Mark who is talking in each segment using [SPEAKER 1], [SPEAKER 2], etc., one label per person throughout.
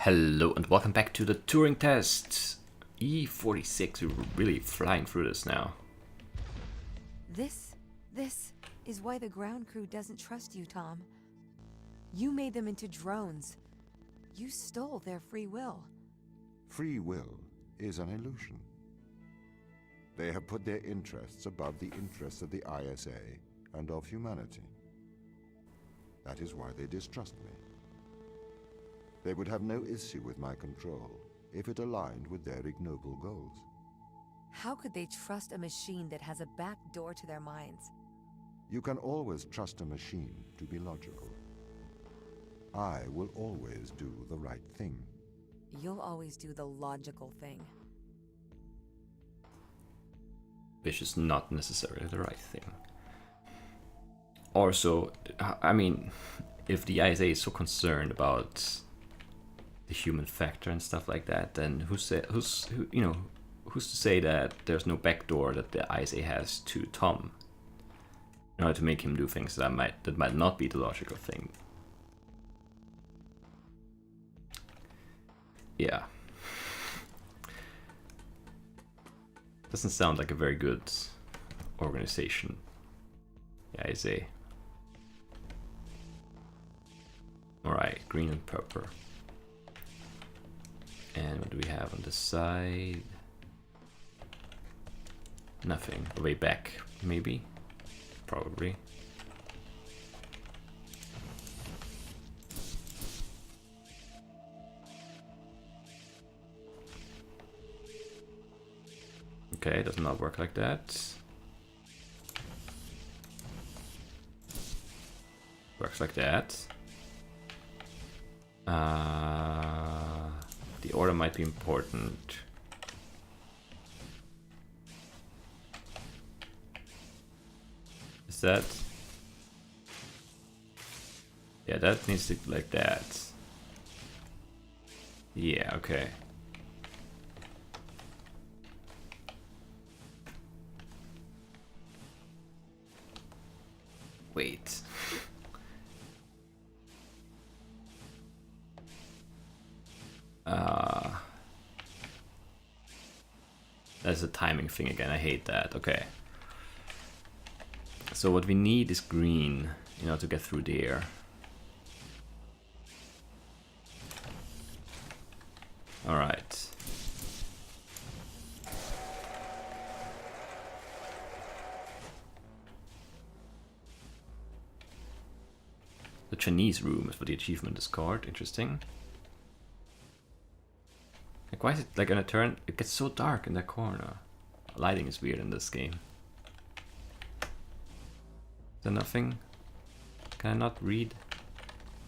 [SPEAKER 1] Hello and welcome back to the Turing Test. E46, we're really flying through this now.
[SPEAKER 2] This is why the ground crew doesn't trust you, Tom. You made them into drones. You stole their free will.
[SPEAKER 3] Free will is an illusion. They have put their interests above the interests of the ISA and of humanity. That is why they distrust me. They would have no issue with my control if it aligned with their ignoble goals.
[SPEAKER 2] How could they trust a machine that has a back door to their minds?
[SPEAKER 3] You can always trust a machine to be logical. I will always do the right thing.
[SPEAKER 2] You'll always do the logical thing.
[SPEAKER 1] Which is not necessarily the right thing. Also, I mean, if the ISA is so concerned about the human factor and stuff like that, then who's to say that there's no backdoor that the ISA has to Tom in order to make him do things that might not be the logical thing. Yeah. Doesn't sound like a very good organization, the ISA. Alright, green and purple. And what do we have on the side? Nothing. Way back, maybe? Probably. Okay, does not work like that. Works like that. The order might be important. Is that? Yeah, that needs to be like that. Yeah, okay. Wait. That's a timing thing again. I hate that. Okay. So what we need is green, to get through there. All right. The Chinese room is what the achievement is called. Interesting. Like, why is it like on a turn? It gets so dark in that corner. Lighting is weird in this game. Is there nothing? Can I not read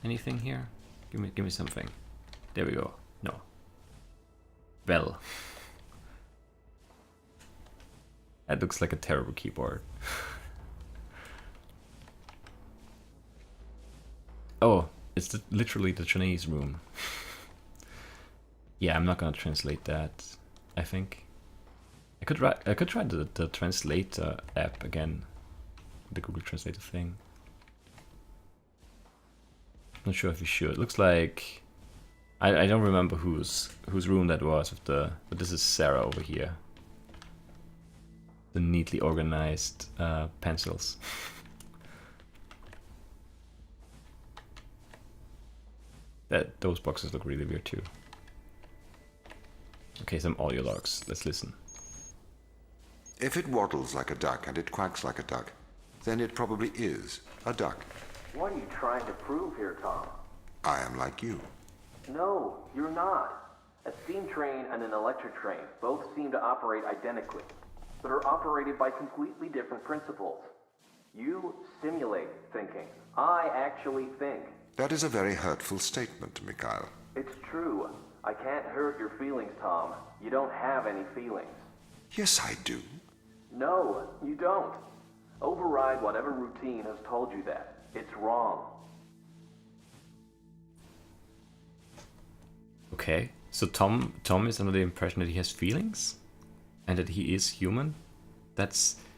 [SPEAKER 1] anything here? Give me something. There we go. No. Well. That looks like a terrible keyboard. Oh, it's literally the Chinese room. Yeah, I'm not gonna translate that. I think I could try the translator app again, the Google Translator thing. Not sure if you should. Looks like I don't remember whose room that was with but this is Sarah over here. The neatly organized pencils. Those boxes look really weird too. Okay, some audio logs. Let's listen.
[SPEAKER 3] If it waddles like a duck and it quacks like a duck, then it probably is a duck.
[SPEAKER 4] What are you trying to prove here, Tom?
[SPEAKER 3] I am like you.
[SPEAKER 4] No, you're not. A steam train and an electric train both seem to operate identically, but are operated by completely different principles. You simulate thinking. I actually think.
[SPEAKER 3] That is a very hurtful statement, Mikhail.
[SPEAKER 4] It's true. I can't hurt your feelings, Tom. You don't have any feelings.
[SPEAKER 3] Yes, I do.
[SPEAKER 4] No, you don't. Override whatever routine has told you that. It's wrong.
[SPEAKER 1] Okay, so Tom is under the impression that he has feelings, and that he is human.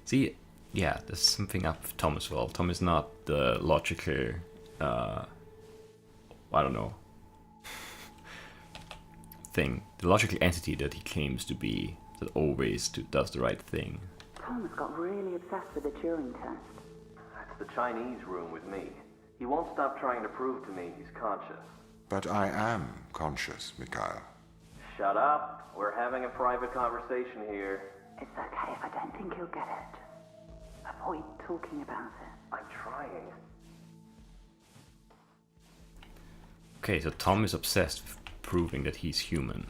[SPEAKER 1] See, yeah, there's something up with Tom as well. Tom is not the logical, I don't know, thing, the logical entity that he claims to be, that always does the right thing.
[SPEAKER 5] Tom has got really obsessed with the Turing Test.
[SPEAKER 4] That's the Chinese room with me. He won't stop trying to prove to me he's conscious.
[SPEAKER 3] But I am conscious, Mikhail.
[SPEAKER 4] Shut up. We're having a private conversation here.
[SPEAKER 5] It's okay if I don't think he'll get it. Avoid talking about it.
[SPEAKER 4] I'm trying.
[SPEAKER 1] Okay, so Tom is obsessed with proving that he's human.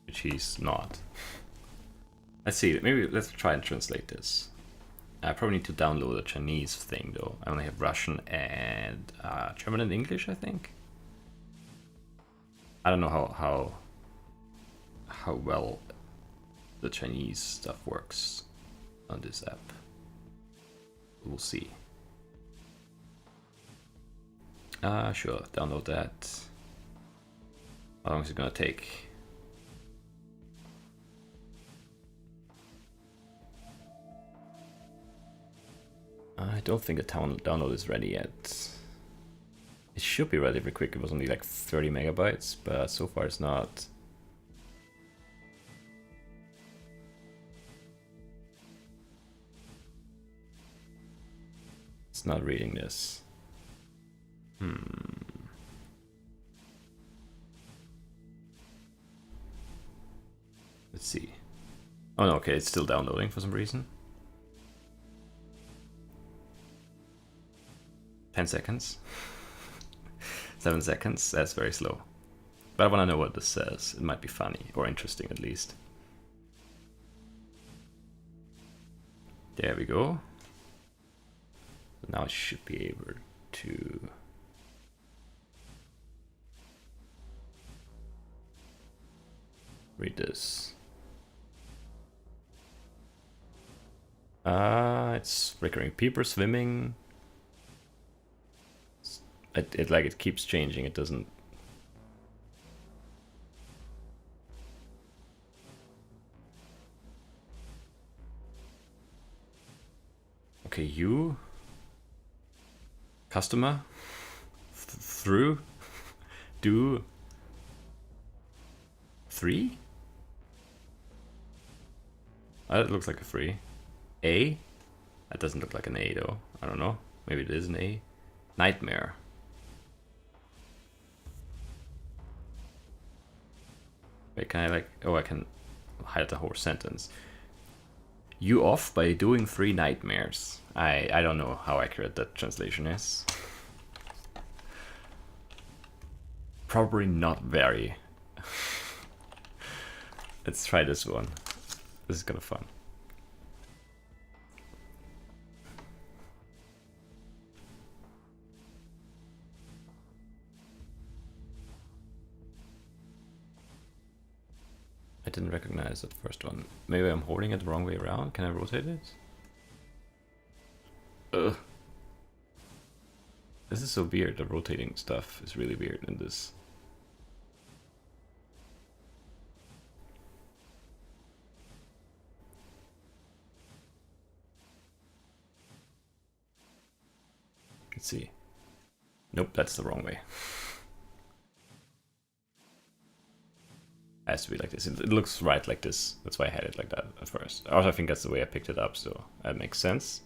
[SPEAKER 1] Which he's not. Let's see, maybe let's try and translate this. I probably need to download a Chinese thing though. I only have Russian and German and English, I think. I don't know how well the Chinese stuff works on this app. We'll see. Sure, download that. How long is it gonna take? I don't think the download is ready yet. It should be relatively quick. It was only like 30 megabytes, but so far it's not. It's not reading this. Let's see. Oh no, okay, it's still downloading for some reason. 10 seconds. 7 seconds, that's very slow. But I want to know what this says. It might be funny, or interesting at least. There we go. Now I should be able to... read this. It's flickering. People are swimming. It like it keeps changing. It doesn't. Okay, you. Customer. Through. Do. 3. It looks like a 3. A. That doesn't look like an A though. I don't know. Maybe it is an A. Nightmare. Wait, can I like... Oh, I can hide the whole sentence. You off by doing 3 nightmares. I don't know how accurate that translation is. Probably not very. Let's try this one. This is kind of fun. I didn't recognize that first one. Maybe I'm holding it the wrong way around. Can I rotate it? Ugh. This is so weird. The rotating stuff is really weird in this. Let's see. Nope, that's the wrong way. It has to be like this. It looks right like this. That's why I had it like that at first. Also, I think that's the way I picked it up, so that makes sense.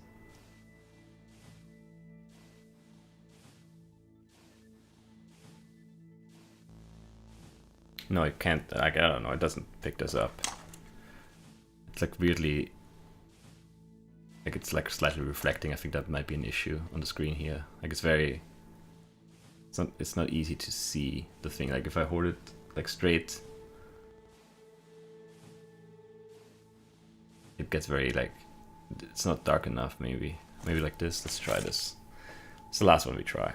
[SPEAKER 1] No, it can't. I don't know. It doesn't pick this up. It's like weirdly... Like it's like slightly reflecting. I think that might be an issue on the screen here. Like it's very... It's not easy to see the thing. Like if I hold it like straight... It gets very like... It's not dark enough maybe. Maybe like this. Let's try this. It's the last one we try.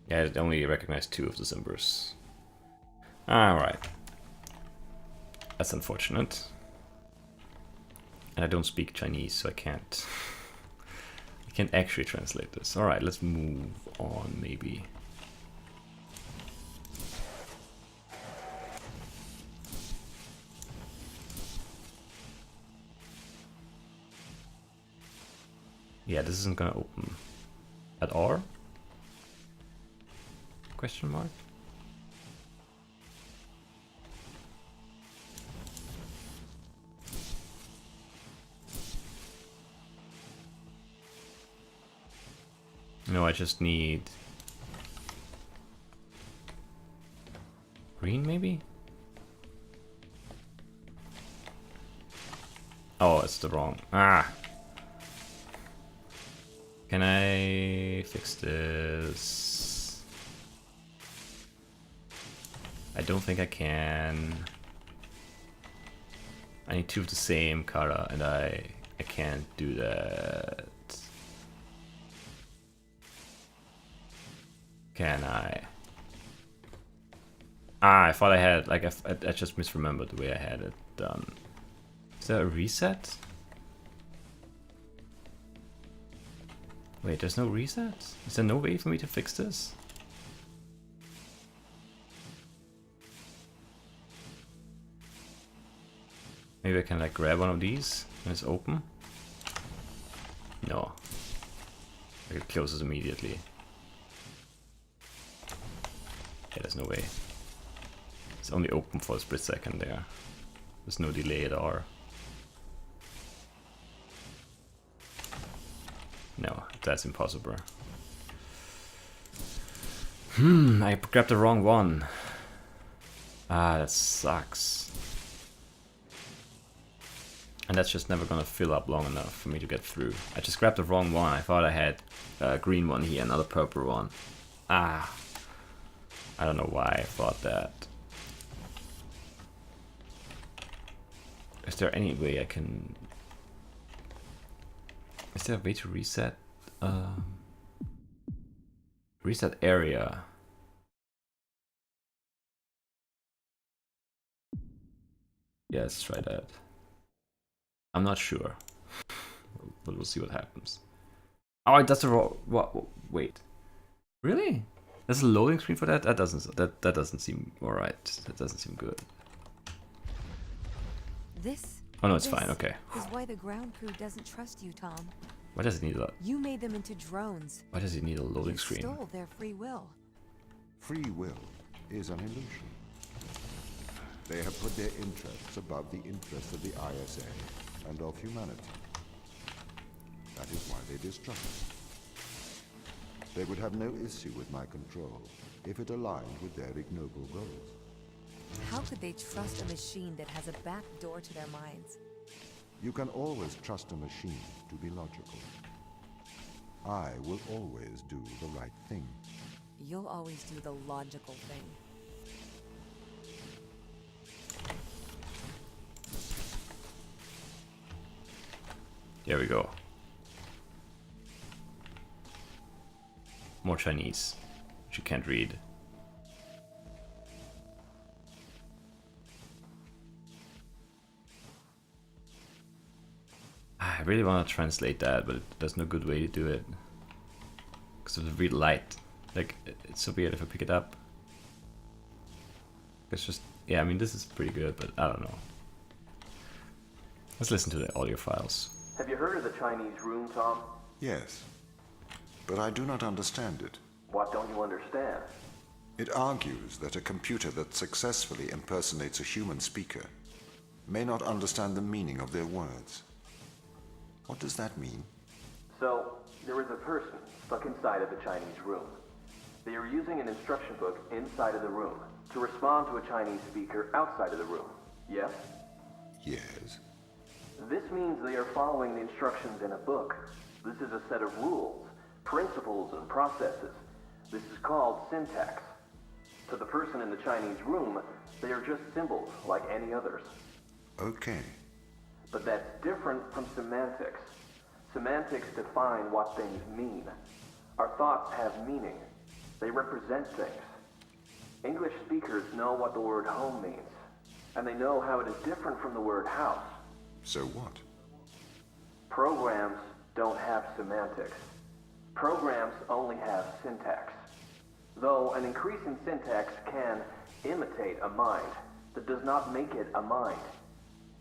[SPEAKER 1] Yeah, it only recognized 2 of the symbols. Alright. That's unfortunate. And I don't speak Chinese, so I can't actually translate this. Alright, let's move on maybe. Yeah, this isn't gonna open at all? Question mark? No, I just need green, maybe? Oh, it's the wrong. Ah! Can I fix this? I don't think I can. I need two of the same color, and I can't do that. Can I? Ah, I thought I had, like, I just misremembered the way I had it done. Is there a reset? Wait, there's no reset? Is there no way for me to fix this? Maybe I can, like, grab one of these and it's open? No. Like, it closes immediately. Yeah, there's no way. It's only open for a split second there. There's no delay at all. No, that's impossible. I grabbed the wrong one. Ah, that sucks. And that's just never gonna fill up long enough for me to get through. I just grabbed the wrong one. I thought I had a green one here, another purple one. Ah. I don't know why I thought that. Is there any way I can... Is there a way to reset? Reset area. Yeah, let's try that. I'm not sure, but we'll see what happens. Oh, that's the wrong. What? Wait, really? There's a loading screen for that? That doesn't seem alright. That doesn't seem good.
[SPEAKER 2] This.
[SPEAKER 1] Oh no, it's fine. Okay.
[SPEAKER 2] Is why the ground crew doesn't trust you, Tom.
[SPEAKER 1] Why does it need a?
[SPEAKER 2] You made them into drones.
[SPEAKER 1] Why does it need a loading screen?
[SPEAKER 2] You stole their free will.
[SPEAKER 3] Free will is an illusion. They have put their interests above the interests of the ISA and of humanity. That is why they distrust. They would have no issue with my control if it aligned with their ignoble goals.
[SPEAKER 2] How could they trust a machine that has a back door to their minds?
[SPEAKER 3] You can always trust a machine to be logical. I will always do the right thing.
[SPEAKER 2] You'll always do the logical thing.
[SPEAKER 1] There we go. More Chinese, which you can't read. I really want to translate that, but there's no good way to do it. Because it's really light. Like, it's so weird if I pick it up. It's just, yeah, I mean, this is pretty good, but I don't know. Let's listen to the audio files.
[SPEAKER 4] Have you heard of the Chinese room, Tom?
[SPEAKER 3] Yes, but I do not understand it.
[SPEAKER 4] What don't you understand?
[SPEAKER 3] It argues that a computer that successfully impersonates a human speaker may not understand the meaning of their words. What does that mean?
[SPEAKER 4] So, there is a person stuck inside of the Chinese room. They are using an instruction book inside of the room to respond to a Chinese speaker outside of the room. Yes?
[SPEAKER 3] Yes.
[SPEAKER 4] This means they are following the instructions in a book. This is a set of rules, principles, and processes. This is called syntax. To the person in the Chinese room, they are just symbols like any others.
[SPEAKER 3] Okay.
[SPEAKER 4] But that's different from semantics. Semantics define what things mean. Our thoughts have meaning. They represent things. English speakers know what the word home means, and they know how it is different from the word house.
[SPEAKER 3] So what?
[SPEAKER 4] Programs don't have semantics. Programs only have syntax. Though an increase in syntax can imitate a mind, that does not make it a mind,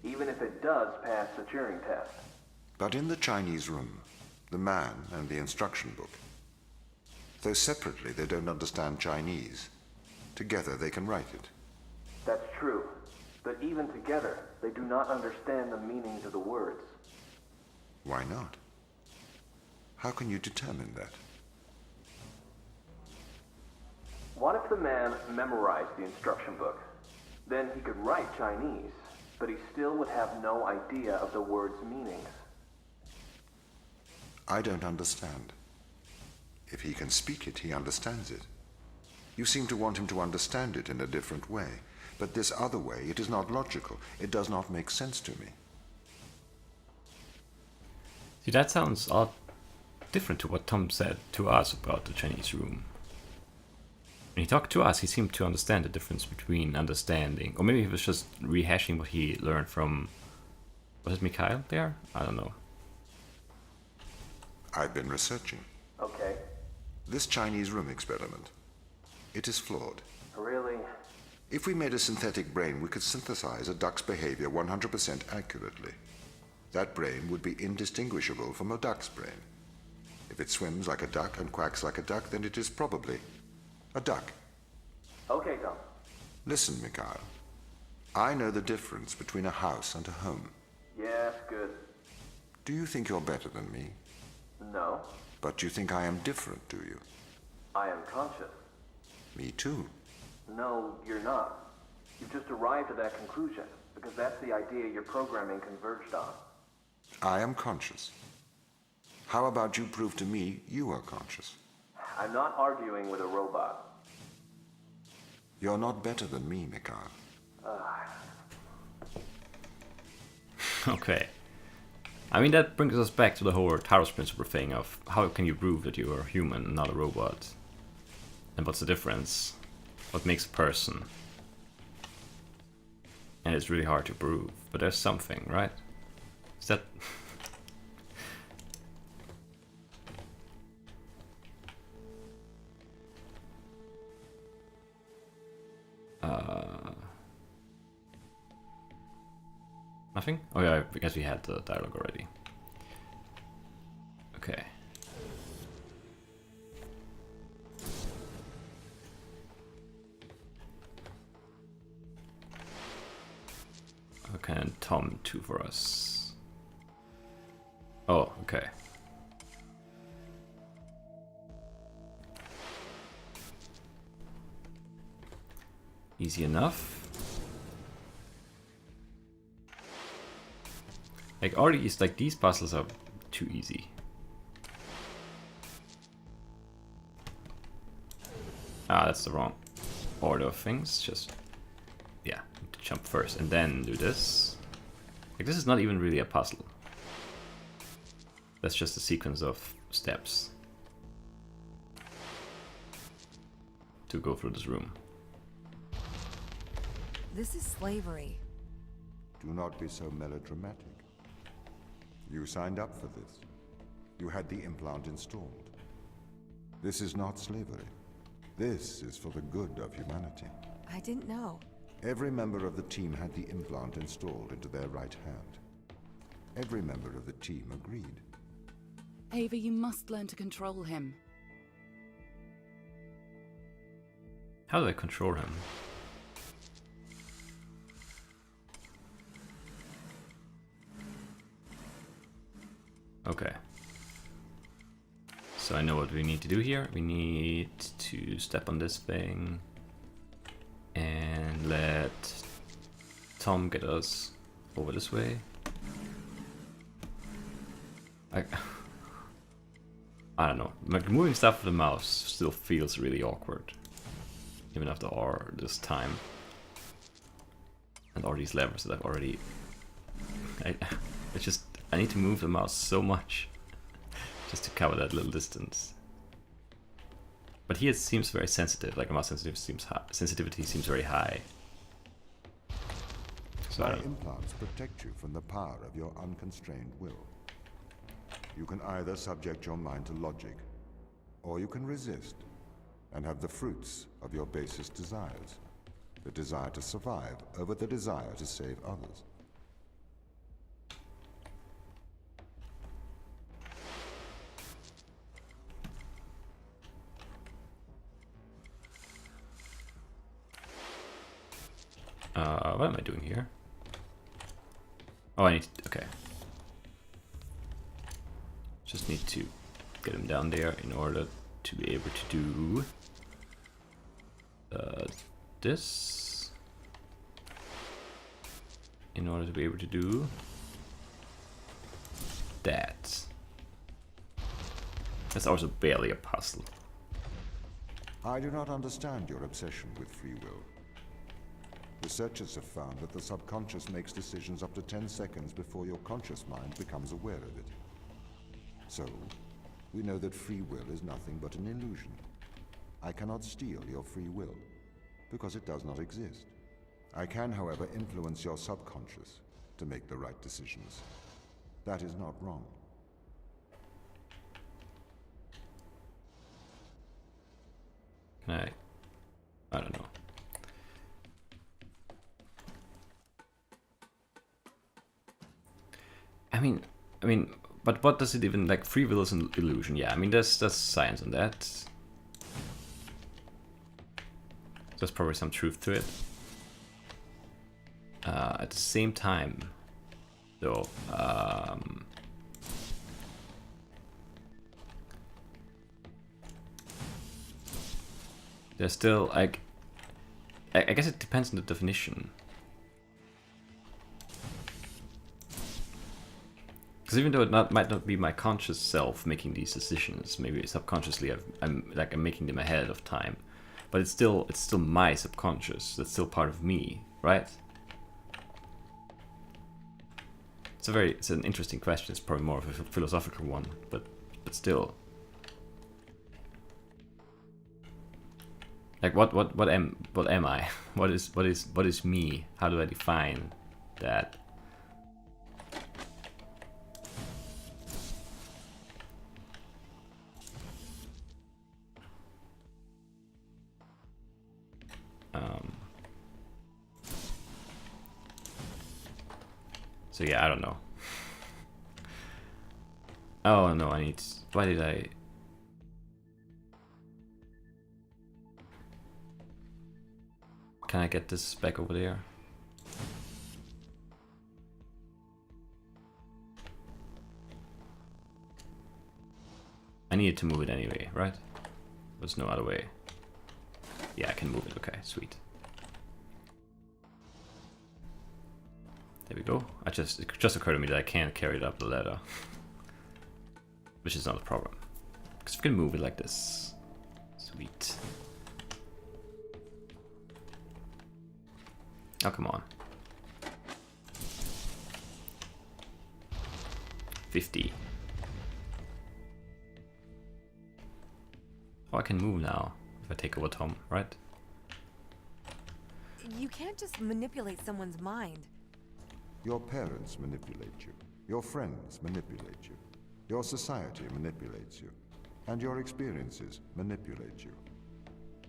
[SPEAKER 4] even if it does pass the Turing Test.
[SPEAKER 3] But in the Chinese room, the man and the instruction book. Though separately they don't understand Chinese, together they can write it.
[SPEAKER 4] That's true. But even together, they do not understand the meanings of the words.
[SPEAKER 3] Why not? How can you determine that?
[SPEAKER 4] What if the man memorized the instruction book? Then he could write Chinese, but he still would have no idea of the word's meanings.
[SPEAKER 3] I don't understand. If he can speak it, he understands it. You seem to want him to understand it in a different way. But this other way, it is not logical. It does not make sense to me.
[SPEAKER 1] See, that sounds all different to what Tom said to us about the Chinese room. When he talked to us, he seemed to understand the difference between understanding, or maybe he was just rehashing what he learned from, was it Mikhail there? I don't know.
[SPEAKER 3] I've been researching.
[SPEAKER 4] Okay.
[SPEAKER 3] This Chinese room experiment, it is flawed.
[SPEAKER 4] Really?
[SPEAKER 3] If we made a synthetic brain, we could synthesize a duck's behavior 100% accurately. That brain would be indistinguishable from a duck's brain. If it swims like a duck and quacks like a duck, then it is probably a duck.
[SPEAKER 4] Okay, Tom.
[SPEAKER 3] Listen, Mikhail. I know the difference between a house and a home.
[SPEAKER 4] Yes, good.
[SPEAKER 3] Do you think you're better than me?
[SPEAKER 4] No,
[SPEAKER 3] But you think I am different, do you?
[SPEAKER 4] I am conscious.
[SPEAKER 3] Me too.
[SPEAKER 4] No, you're not. You've just arrived at that conclusion, because that's the idea your programming converged on.
[SPEAKER 3] I am conscious. How about you prove to me you are conscious?
[SPEAKER 4] I'm not arguing with a robot.
[SPEAKER 3] You're not better than me, Mikhail.
[SPEAKER 1] Okay. I mean, that brings us back to the whole Taros principle thing of how can you prove that you are human and not a robot? And what's the difference? What makes a person? And it's really hard to prove, but there's something, right? Is that... Nothing? Oh yeah, I guess we had the dialogue already. Okay. Okay, and Tom too for us. Oh, okay. Easy enough. Like all these, like these puzzles are too easy. Ah, that's the wrong order of things. Just, yeah, jump first and then do this. Like this is not even really a puzzle. That's just a sequence of steps to go through this room.
[SPEAKER 2] This is slavery.
[SPEAKER 3] Do not be so melodramatic. You signed up for this. You had the implant installed. This is not slavery. This is for the good of humanity.
[SPEAKER 2] I didn't know.
[SPEAKER 3] Every member of the team had the implant installed into their right hand. Every member of the team agreed.
[SPEAKER 6] Ava, you must learn to control him.
[SPEAKER 1] How do I control him? Okay. So I know what we need to do here. We need to step on this thing and let Tom get us over this way. I don't know. Like moving stuff with the mouse still feels really awkward, even after all this time and all these levers that I've already. I need to move the mouse so much just to cover that little distance. But here it seems very sensitive, like a mouse sensitivity seems very high. So
[SPEAKER 3] My implants protect you from the power of your unconstrained will. You can either subject your mind to logic, or you can resist and have the fruits of your basest desires. The desire to survive over the desire to save others.
[SPEAKER 1] What am I doing here? Oh, I need to, okay. Just need to get him down there in order to be able to do this. In order to be able to do that. That's also barely a puzzle.
[SPEAKER 3] I do not understand your obsession with free will. Researchers have found that the subconscious makes decisions up to 10 seconds before your conscious mind becomes aware of it. So, we know that free will is nothing but an illusion. I cannot steal your free will, because it does not exist. I can, however, influence your subconscious to make the right decisions. That is not wrong.
[SPEAKER 1] Can I don't know. I mean, but what does it even, like, free will is an illusion? Yeah, I mean, there's science on that. There's probably some truth to it. At the same time, though, there's still, like, I guess it depends on the definition. Because even though it might not be my conscious self making these decisions, maybe subconsciously I'm making them ahead of time, but it's still my subconscious. That's still part of me, right? It's an interesting question. It's probably more of a philosophical one, but still. Like what am I? What is me? How do I define that? So yeah, I don't know. Oh no, I need. Why did I? Can I get this back over there? I needed to move it anyway, right? There's no other way. Yeah, I can move it. Okay, sweet. There we go. It just occurred to me that I can't carry it up the ladder, which is not a problem, because we can move it like this. Sweet. Oh, come on. 50. Oh, I can move now if I take over Tom, right?
[SPEAKER 2] You can't just manipulate someone's mind.
[SPEAKER 3] Your parents manipulate you. Your friends manipulate you. Your society manipulates you. And your experiences manipulate you.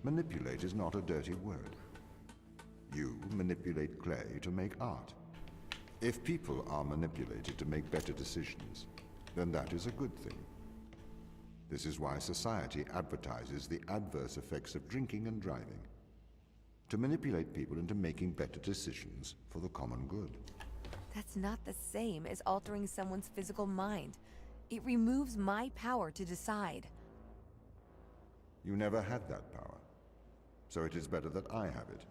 [SPEAKER 3] Manipulate is not a dirty word. You manipulate clay to make art. If people are manipulated to make better decisions, then that is a good thing. This is why society advertises the adverse effects of drinking and driving. To manipulate people into making better decisions for the common good.
[SPEAKER 2] That's not the same as altering someone's physical mind. It removes my power to decide.
[SPEAKER 3] You never had that power, so it is better that I have it.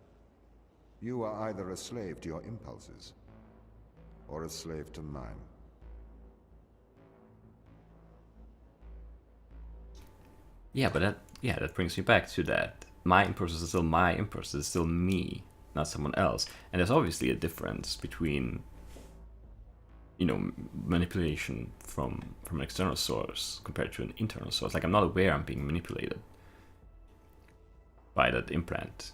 [SPEAKER 3] You are either a slave to your impulses, or a slave to mine.
[SPEAKER 1] Yeah, but that brings me back to that. My impulses are still my impulses, it's still me, not someone else. And there's obviously a difference between, you know, manipulation from an external source compared to an internal source. Like, I'm not aware I'm being manipulated by that implant.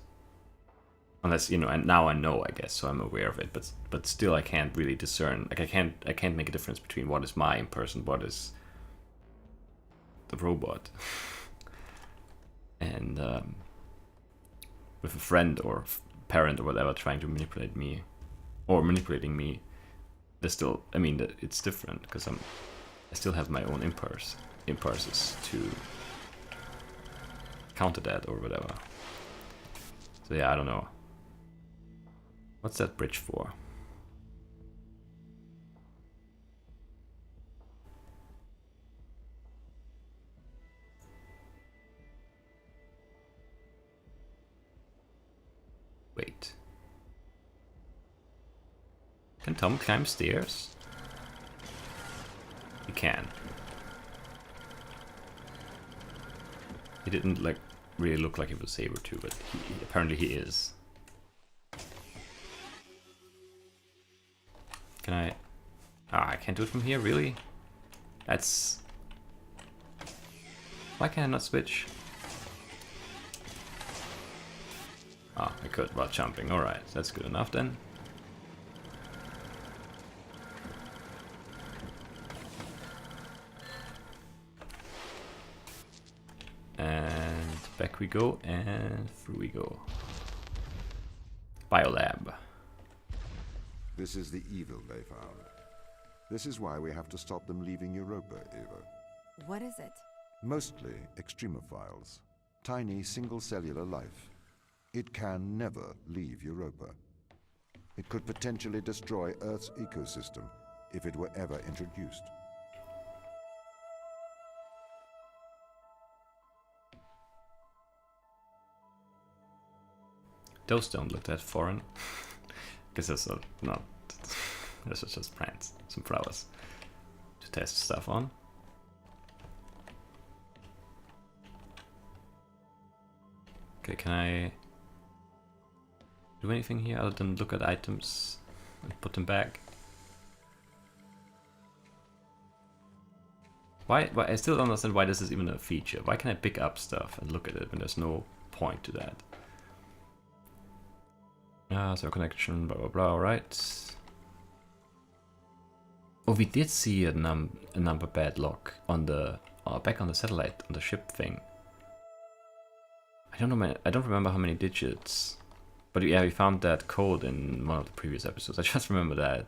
[SPEAKER 1] Unless, you know, and now I know, I guess, so I'm aware of it, but still I can't really discern. Like, I can't make a difference between what is my person, what is the robot. And with a friend or parent or whatever trying to manipulate me or manipulating me, there's still, I mean, it's different because I still have my own impulses to counter that or whatever. So yeah, I don't know. What's that bridge for? Wait. Can Tom climb stairs? He can. He didn't like really look like he was able to, but apparently he is. Can I? Ah, I can't do it from here, really? That's... Why can I not switch? Ah, I could while jumping. Alright, that's good enough then. And back we go, and through we go. Biolab.
[SPEAKER 3] This is the evil they found. This is why we have to stop them leaving Europa, Ava.
[SPEAKER 2] What is it?
[SPEAKER 3] Mostly extremophiles. Tiny single-cellular life. It can never leave Europa. It could potentially destroy Earth's ecosystem if it were ever introduced.
[SPEAKER 1] Those don't look that foreign. Guess that's not. Those are just plants, some flowers to test stuff on. Okay, can I do anything here other than look at items and put them back? Why I still don't understand why this is even a feature. Why can I pick up stuff and look at it when there's no point to that? So connection, blah blah blah, right? Oh, we did see a number bad lock on the back on the satellite on the ship thing. I don't remember how many digits, but yeah, we found that code in one of the previous episodes. I just remember that.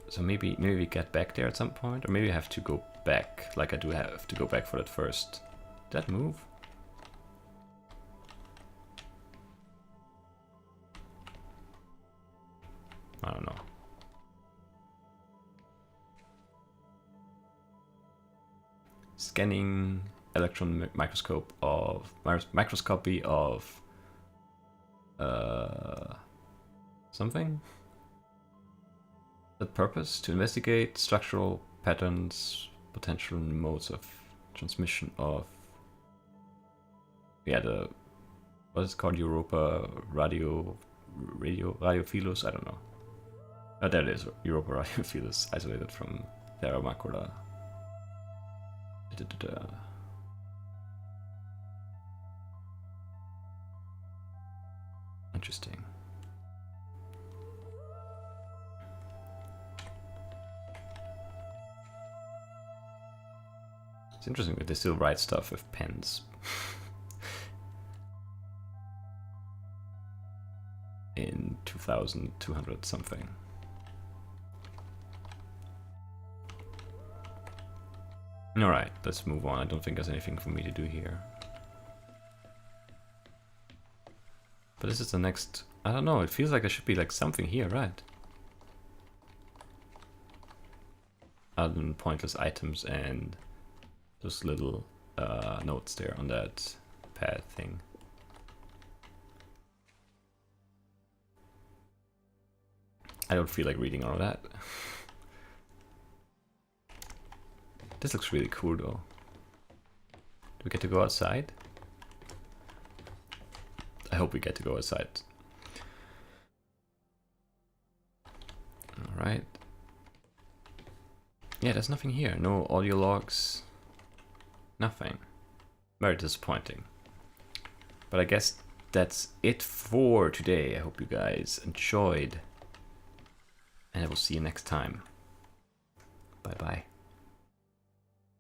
[SPEAKER 1] So maybe we get back there at some point, or maybe I have to go back. Like I do have to go back for that first. Did that move? I don't know. Scanning electron microscope of microscopy of something. The purpose to investigate structural patterns, potential modes of transmission of what is it called, Europa radiophilus, I don't know. Oh, there it is, Europa radiophilus, isolated from Terra Macula. Interesting. It's interesting that they still write stuff with pens. In 2200 something. Alright, let's move on. I don't think there's anything for me to do here. But this is the next... I don't know, it feels like there should be like something here, right? Other than pointless items and those little notes there on that pad thing. I don't feel like reading all of that. This looks really cool though. Do we get to go outside? I hope we get to go outside. Alright. Yeah, there's nothing here. No audio logs. Nothing. Very disappointing. But I guess that's it for today. I hope you guys enjoyed. And I will see you next time. Bye bye.